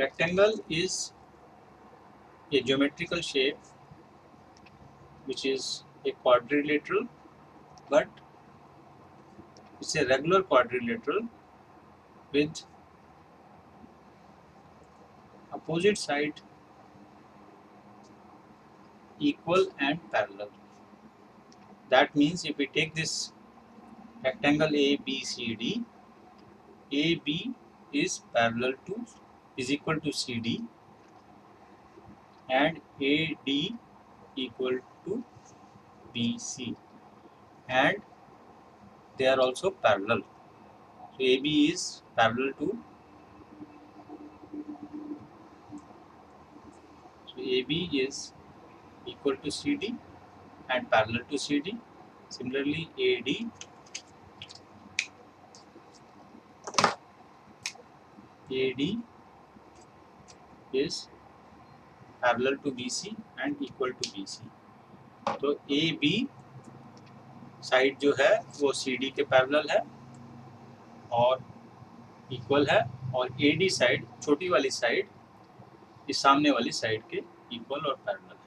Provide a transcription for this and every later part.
Rectangle is a geometrical shape which is a quadrilateral, but it's a regular quadrilateral with opposite side equal and parallel. That means if we take this rectangle ABCD, AB is parallel to is equal to CD and AD equal to BC, and they are also parallel. So AB is parallel to AB is equal to CD and parallel to CD. Similarly, AD is parallel to BC and equal to BC. तो AB side जो है वो CD के parallel है और equal है, और AD side छोटी वाली साइड इस सामने वाली साइड के इक्वल और पैरेलल है।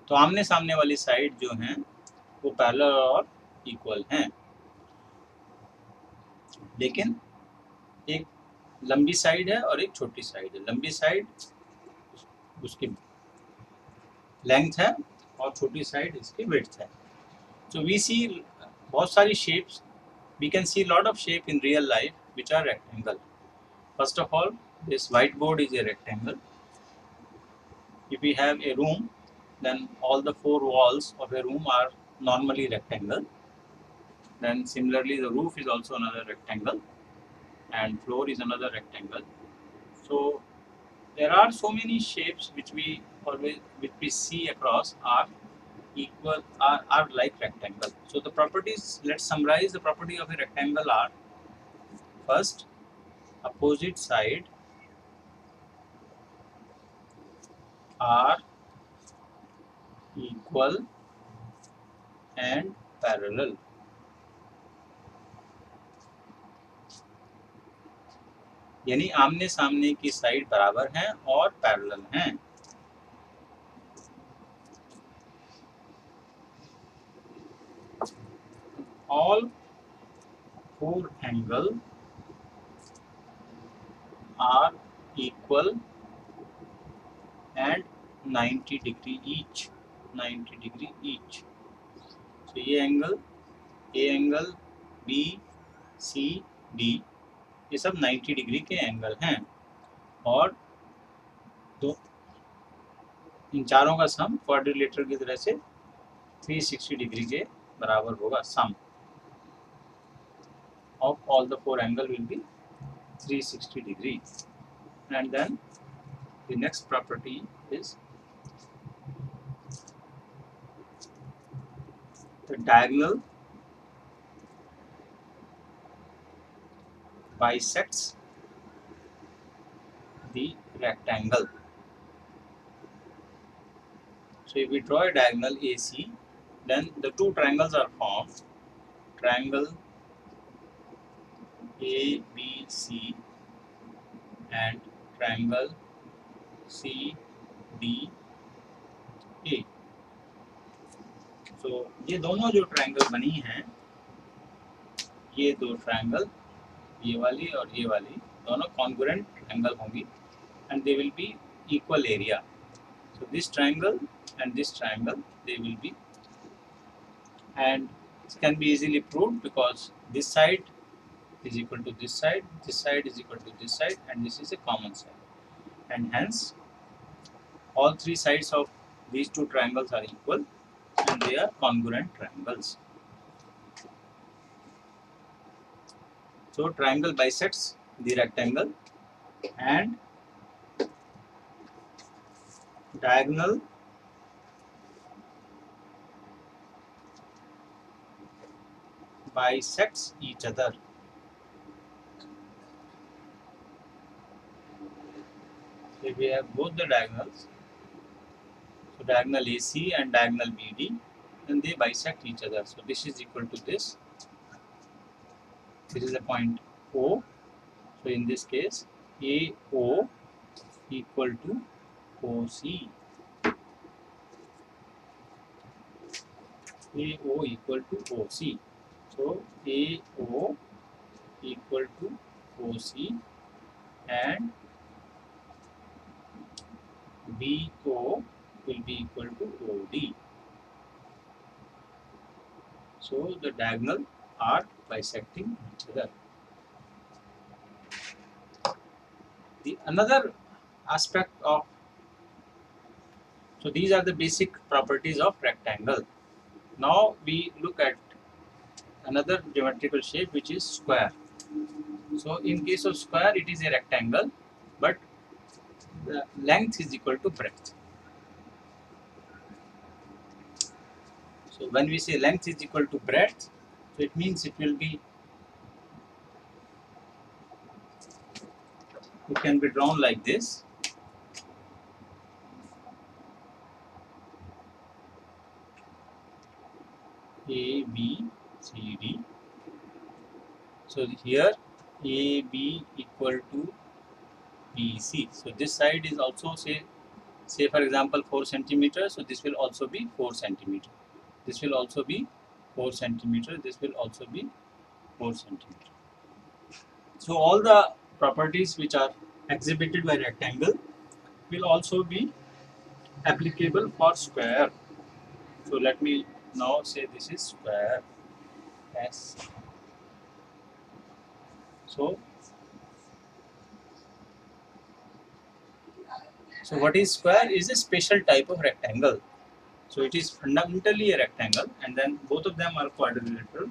तो आमने सामने वाली साइड जो हैं वो पैरेलल और इक्वल हैं, लेकिन एक लंबी साइड है और एक छोटी साइड है। लंबी साइड उसकी लेंथ है और छोटी साइड इसकी विड्थ है। सो वी सी बहुत सारी shapes, we can see lot of shape in real life which are rectangle. First of all, this whiteboard is a rectangle. If we have a room, then all the four walls of a room are normally rectangle. Then similarly the roof is also another rectangle and floor is another rectangle. So there are so many shapes which we see across are equal, are like rectangle. So the properties, let's summarize the property of a rectangle are: first, opposite side are equal and parallel. यानी आमने सामने की side बराबर हैं और parallel हैं। All four angles are equal and 90 degree each. 90 degree each. तो ये angle, A angle, B, C, D, ये सब 90 डिग्री के एंगल हैं, और तो इन चारों का सम क्वाड्रिलेटरल की तरह से 360 डिग्री के बराबर होगा। सम of all the four angle will be 360 degree. And then the next property is the diagonal bisects the rectangle. So if we draw a diagonal AC, then the two triangles are formed. Triangle ABC and triangle CDA. So ये दोनों जो triangle बनी हैं, ये दो triangle, ये वाली और ये वाली, दोनों कॉन्ग्रुएंट ट्रायंगल होंगी and they will be equal area. So this triangle and this triangle, they will be, and it can be easily proved because this side is equal to this side is equal to this side, and this is a common side, and hence all three sides of these two triangles are equal and they are congruent triangles. So triangle bisects the rectangle and diagonal bisects each other. If we have both the diagonals, so diagonal AC and diagonal BD, then they bisect each other. So this is equal to this. This is a point O. So in this case, AO equal to OC. AO equal to OC. So AO equal to OC and BO will be equal to OD. So the diagonal are bisecting each other. The another aspect of, so these are the basic properties of rectangle. Now we look at another geometrical shape which is square. So in case of square it is a rectangle, but the length is equal to breadth. So when we say length is equal to breadth, so it means it will be, it can be drawn like this. A, B, C, D. So here A, B equal to BC. So this side is also say for example 4 centimeters. So this will also be 4 centimeter. This will also be 4 centimeter. This will also be 4 centimeter. So all the properties which are exhibited by rectangle will also be applicable for square. So let me now say this is square S. So what is square is a special type of rectangle. So it is fundamentally a rectangle and then both of them are quadrilateral.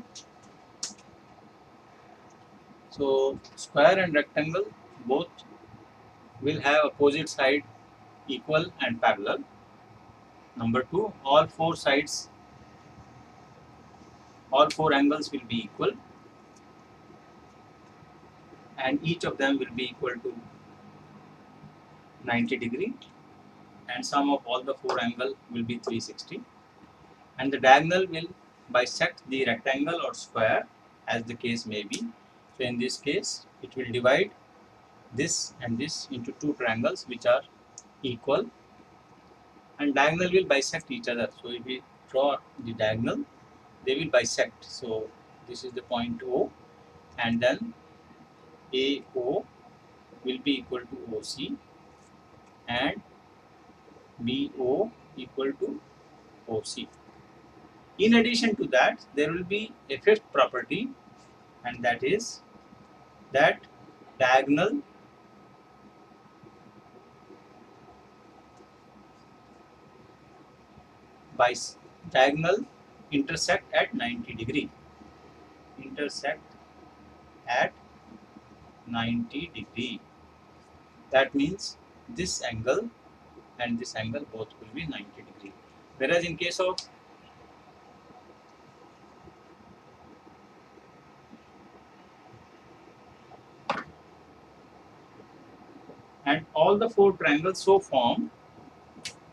So square and rectangle both will have opposite side equal and parallel. Number two, all four angles will be equal and each of them will be equal to 90 degree and sum of all the four angles will be 360 and the diagonal will bisect the rectangle or square as the case may be. So in this case it will divide this and this into two triangles which are equal and diagonal will bisect each other. So if we draw the diagonal, they will bisect. So this is the point O and then AO will be equal to OC and BO equal to OC. In addition to that, there will be a fifth property and that is that diagonal intersect at 90 degree. Intersect at 90 degree. That means this angle and this angle both will be 90 degree. Whereas in case of and all the four triangles so formed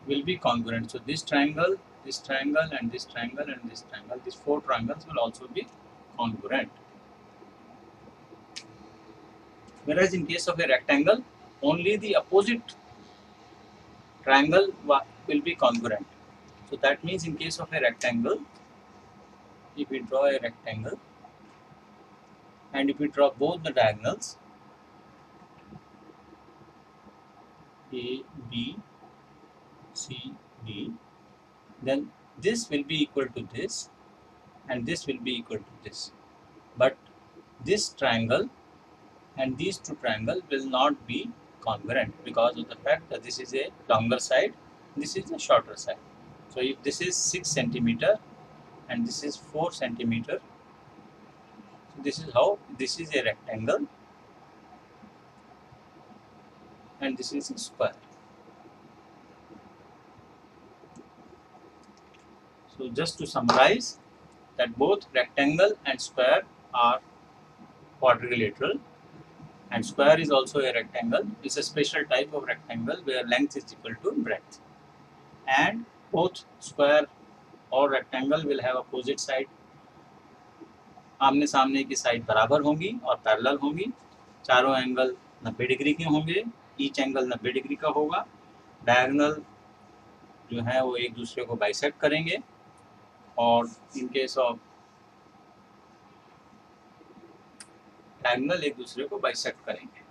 will be congruent. So this triangle and this triangle and this triangle, these four triangles will also be congruent. Whereas in case of a rectangle, only the opposite triangle will be congruent. So that means in case of a rectangle, if we draw a rectangle and if we draw both the diagonals A, B, C, D, then this will be equal to this and this will be equal to this. But this triangle and these two triangles will not be congruent because of the fact that this is a longer side, this is a shorter side. So if this is 6 centimeter and this is 4 centimeter, so this is how this is a rectangle and this is a square. So just to summarize, that both rectangle and square are quadrilateral and square is also a rectangle. It's a special type of rectangle where length is equal to breadth. And both square और rectangle will have opposite side, आमने सामने की side बराबर होंगी और parallel होंगी, चारों angle 90 degree के होंगे ईच एंगल 90 डिग्री का होगा। डायगोनल जो है वो एक दूसरे को बाइसेक्ट करेंगे, और इन केस ऑफ डायगोनल एक दूसरे को बाइसेक्ट करेंगे।